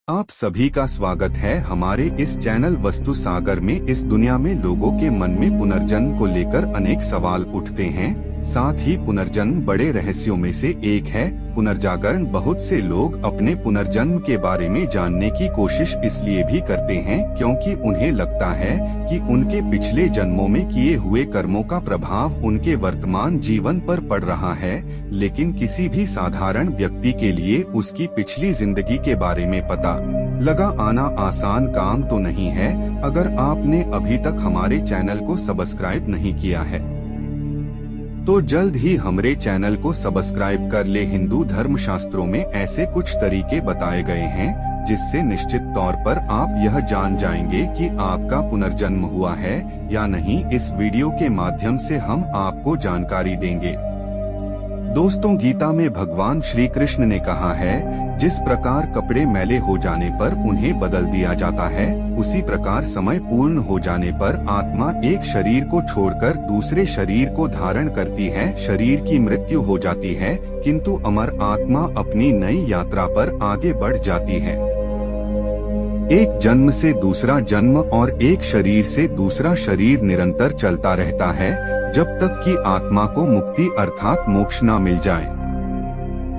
आप सभी का स्वागत है हमारे इस चैनल वस्तु सागर में। इस दुनिया में लोगों के मन में पुनर्जन्म को लेकर अनेक सवाल उठते हैं। साथ ही पुनर्जन्म बड़े रहस्यों में से एक है। पुनर्जागरण बहुत से लोग अपने पुनर्जन्म के बारे में जानने की कोशिश इसलिए भी करते हैं क्योंकि उन्हें लगता है कि उनके पिछले जन्मों में किए हुए कर्मों का प्रभाव उनके वर्तमान जीवन पर पड़ रहा है। लेकिन किसी भी साधारण व्यक्ति के लिए उसकी पिछली जिंदगी के बारे में पता लगा आना आसान काम तो नहीं है। अगर आपने अभी तक हमारे चैनल को सब्सक्राइब नहीं किया है तो जल्द ही हमारे चैनल को सब्सक्राइब कर ले। हिंदू धर्म शास्त्रों में ऐसे कुछ तरीके बताए गए हैं जिससे निश्चित तौर पर आप यह जान जाएंगे कि आपका पुनर्जन्म हुआ है या नहीं। इस वीडियो के माध्यम से हम आपको जानकारी देंगे। दोस्तों, गीता में भगवान श्री कृष्ण ने कहा है, जिस प्रकार कपड़े मैले हो जाने पर उन्हें बदल दिया जाता है, उसी प्रकार समय पूर्ण हो जाने पर आत्मा एक शरीर को छोड़कर दूसरे शरीर को धारण करती है। शरीर की मृत्यु हो जाती है किंतु अमर आत्मा अपनी नई यात्रा पर आगे बढ़ जाती है। एक जन्म से दूसरा जन्म और एक शरीर से दूसरा शरीर निरंतर चलता रहता है जब तक कि आत्मा को मुक्ति अर्थात मोक्ष न मिल जाए।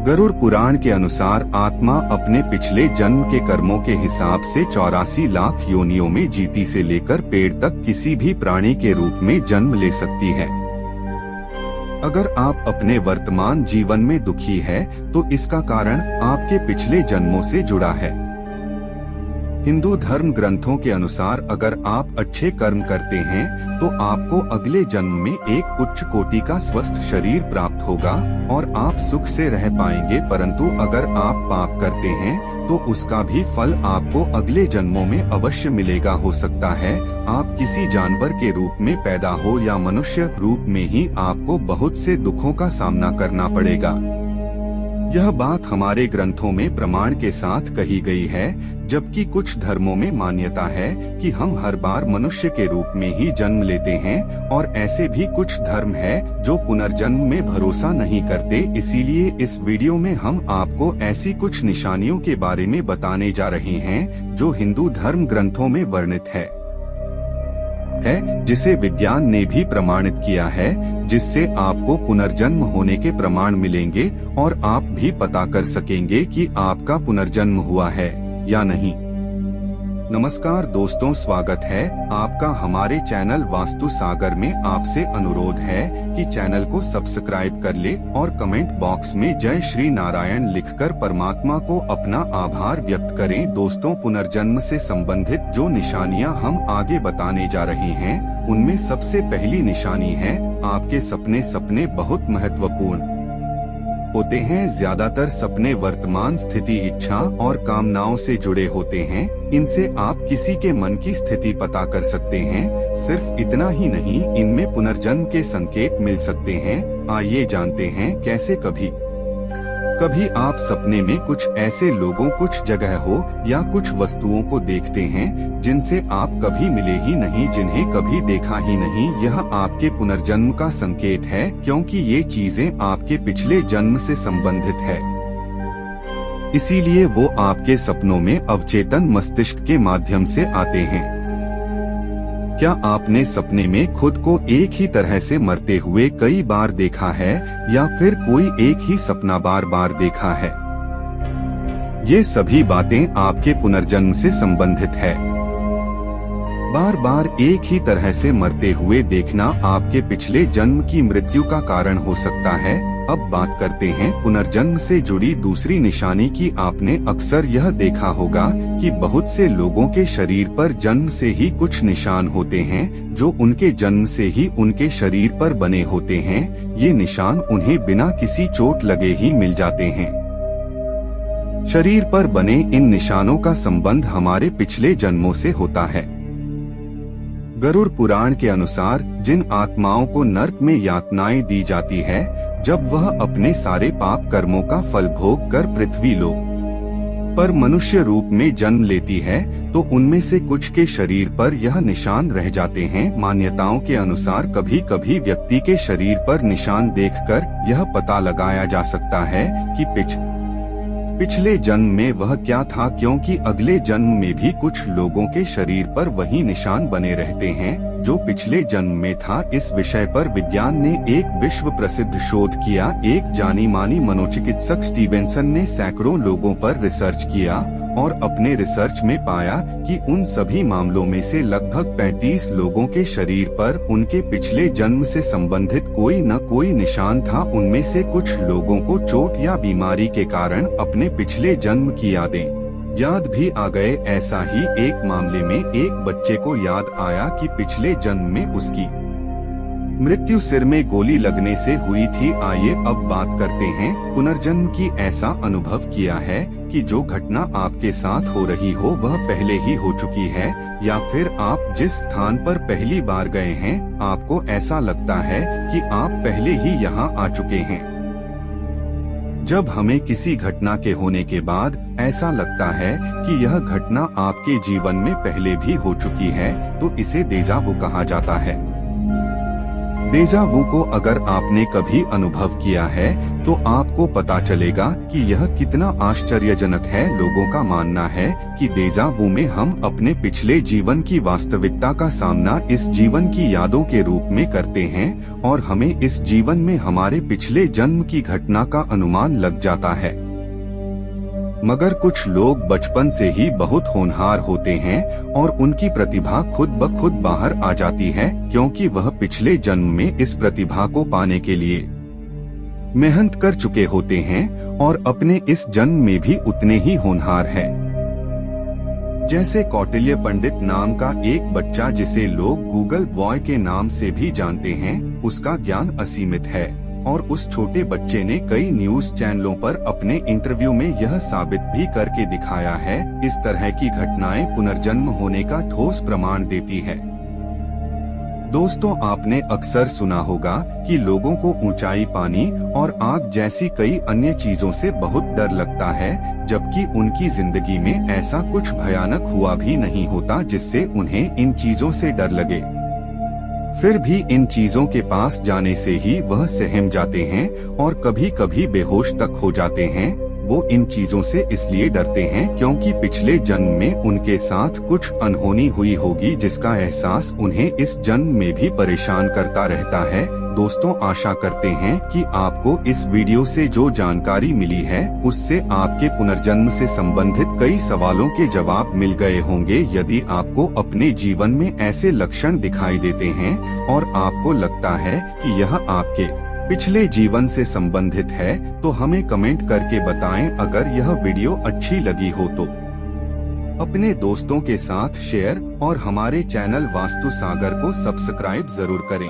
गरुड़ पुराण के अनुसार आत्मा अपने पिछले जन्म के कर्मों के हिसाब से 84 लाख योनियों में जीती से लेकर पेड़ तक किसी भी प्राणी के रूप में जन्म ले सकती है। अगर आप अपने वर्तमान जीवन में दुखी है तो इसका कारण आपके पिछले जन्मों से जुड़ा है। हिंदू धर्म ग्रंथों के अनुसार अगर आप अच्छे कर्म करते हैं तो आपको अगले जन्म में एक उच्च कोटि का स्वस्थ शरीर प्राप्त होगा और आप सुख से रह पाएंगे। परंतु अगर आप पाप करते हैं तो उसका भी फल आपको अगले जन्मों में अवश्य मिलेगा। हो सकता है आप किसी जानवर के रूप में पैदा हो या मनुष्य रूप में ही आपको बहुत से दुखों का सामना करना पड़ेगा। यह बात हमारे ग्रंथों में प्रमाण के साथ कही गई है, जबकि कुछ धर्मों में मान्यता है कि हम हर बार मनुष्य के रूप में ही जन्म लेते हैं और ऐसे भी कुछ धर्म है जो पुनर्जन्म में भरोसा नहीं करते। इसीलिए इस वीडियो में हम आपको ऐसी कुछ निशानियों के बारे में बताने जा रहे हैं जो हिंदू धर्म ग्रंथों में वर्णित है जिसे विज्ञान ने भी प्रमाणित किया है, जिससे आपको पुनर्जन्म होने के प्रमाण मिलेंगे और आप भी पता कर सकेंगे कि आपका पुनर्जन्म हुआ है या नहीं। नमस्कार दोस्तों, स्वागत है आपका हमारे चैनल वास्तु सागर में। आपसे अनुरोध है कि चैनल को सब्सक्राइब कर ले और कमेंट बॉक्स में जय श्री नारायण लिखकर परमात्मा को अपना आभार व्यक्त करें। दोस्तों, पुनर्जन्म से संबंधित जो निशानियां हम आगे बताने जा रहे हैं उनमें सबसे पहली निशानी है आपके सपने। सपने बहुत महत्वपूर्ण होते हैं। ज्यादातर सपने वर्तमान स्थिति, इच्छा और कामनाओं से जुड़े होते हैं। इनसे आप किसी के मन की स्थिति पता कर सकते हैं। सिर्फ इतना ही नहीं, इनमें पुनर्जन्म के संकेत मिल सकते हैं। आइए जानते हैं कैसे। कभी आप सपने में कुछ ऐसे लोगों, कुछ जगह हो या कुछ वस्तुओं को देखते हैं जिनसे आप कभी मिले ही नहीं, जिन्हें कभी देखा ही नहीं। यह आपके पुनर्जन्म का संकेत है क्योंकि ये चीजें आपके पिछले जन्म से संबंधित है। इसीलिए वो आपके सपनों में अवचेतन मस्तिष्क के माध्यम से आते हैं। क्या आपने सपने में खुद को एक ही तरह से मरते हुए कई बार देखा है या फिर कोई एक ही सपना बार बार देखा है? ये सभी बातें आपके पुनर्जन्म से संबंधित है। बार बार एक ही तरह से मरते हुए देखना आपके पिछले जन्म की मृत्यु का कारण हो सकता है। अब बात करते हैं पुनर्जन्म से जुड़ी दूसरी निशानी की। आपने अक्सर यह देखा होगा कि बहुत से लोगों के शरीर पर जन्म से ही कुछ निशान होते हैं जो उनके जन्म से ही उनके शरीर पर बने होते हैं। ये निशान उन्हें बिना किसी चोट लगे ही मिल जाते हैं। शरीर पर बने इन निशानों का संबंध हमारे पिछले जन्मों से होता है। गरुड़ पुराण के अनुसार जिन आत्माओं को नरक में यातनाएं दी जाती है, जब वह अपने सारे पाप कर्मों का फल भोग कर पृथ्वी लोक पर मनुष्य रूप में जन्म लेती है तो उनमें से कुछ के शरीर पर यह निशान रह जाते हैं। मान्यताओं के अनुसार कभी कभी व्यक्ति के शरीर पर निशान देखकर यह पता लगाया जा सकता है कि पिछले जन्म में वह क्या था, क्योंकि अगले जन्म में भी कुछ लोगों के शरीर पर वही निशान बने रहते हैं जो पिछले जन्म में था। इस विषय पर विज्ञान ने एक विश्व प्रसिद्ध शोध किया। एक जानी मानी मनोचिकित्सक स्टीवेंसन ने सैकड़ों लोगों पर रिसर्च किया और अपने रिसर्च में पाया कि उन सभी मामलों में से लगभग 35 लोगों के शरीर पर उनके पिछले जन्म से संबंधित कोई न कोई निशान था। उनमें से कुछ लोगों को चोट या बीमारी के कारण अपने पिछले जन्म की याद भी आ गए। ऐसा ही एक मामले में एक बच्चे को याद आया कि पिछले जन्म में उसकी मृत्यु सिर में गोली लगने से हुई थी। आइए अब बात करते हैं पुनर्जन्म की। ऐसा अनुभव किया है कि जो घटना आपके साथ हो रही हो वह पहले ही हो चुकी है, या फिर आप जिस स्थान पर पहली बार गए हैं आपको ऐसा लगता है कि आप पहले ही यहाँ आ चुके हैं। जब हमें किसी घटना के होने के बाद ऐसा लगता है कि यह घटना आपके जीवन में पहले भी हो चुकी है तो इसे डेजा वू कहा जाता है। डेजा वू को अगर आपने कभी अनुभव किया है तो आपको पता चलेगा कि यह कितना आश्चर्यजनक है। लोगों का मानना है कि डेजा वू में हम अपने पिछले जीवन की वास्तविकता का सामना इस जीवन की यादों के रूप में करते हैं और हमें इस जीवन में हमारे पिछले जन्म की घटना का अनुमान लग जाता है। मगर कुछ लोग बचपन से ही बहुत होनहार होते हैं और उनकी प्रतिभा खुद ब खुद बाहर आ जाती है, क्योंकि वह पिछले जन्म में इस प्रतिभा को पाने के लिए मेहनत कर चुके होते हैं और अपने इस जन्म में भी उतने ही होनहार है। जैसे कौटिल्य पंडित नाम का एक बच्चा जिसे लोग गूगल बॉय के नाम से भी जानते हैं, उसका ज्ञान असीमित है और उस छोटे बच्चे ने कई न्यूज चैनलों पर अपने इंटरव्यू में यह साबित भी करके दिखाया है। इस तरह की घटनाएं पुनर्जन्म होने का ठोस प्रमाण देती है। दोस्तों, आपने अक्सर सुना होगा कि लोगों को ऊंचाई, पानी और आग जैसी कई अन्य चीजों से बहुत डर लगता है, जबकि उनकी जिंदगी में ऐसा कुछ भयानक हुआ भी नहीं होता जिससे उन्हें इन चीजों से डर लगे। फिर भी इन चीजों के पास जाने से ही वह सहम जाते हैं और कभी कभी बेहोश तक हो जाते हैं। वो इन चीजों से इसलिए डरते हैं क्योंकि पिछले जन्म में उनके साथ कुछ अनहोनी हुई होगी जिसका एहसास उन्हें इस जन्म में भी परेशान करता रहता है। दोस्तों, आशा करते हैं कि आपको इस वीडियो से जो जानकारी मिली है उससे आपके पुनर्जन्म से संबंधित कई सवालों के जवाब मिल गए होंगे। यदि आपको अपने जीवन में ऐसे लक्षण दिखाई देते हैं और आपको लगता है कि यह आपके पिछले जीवन से संबंधित है तो हमें कमेंट करके बताएं। अगर यह वीडियो अच्छी लगी हो तो अपने दोस्तों के साथ शेयर और हमारे चैनल वास्तु सागर को सब्सक्राइब जरूर करें।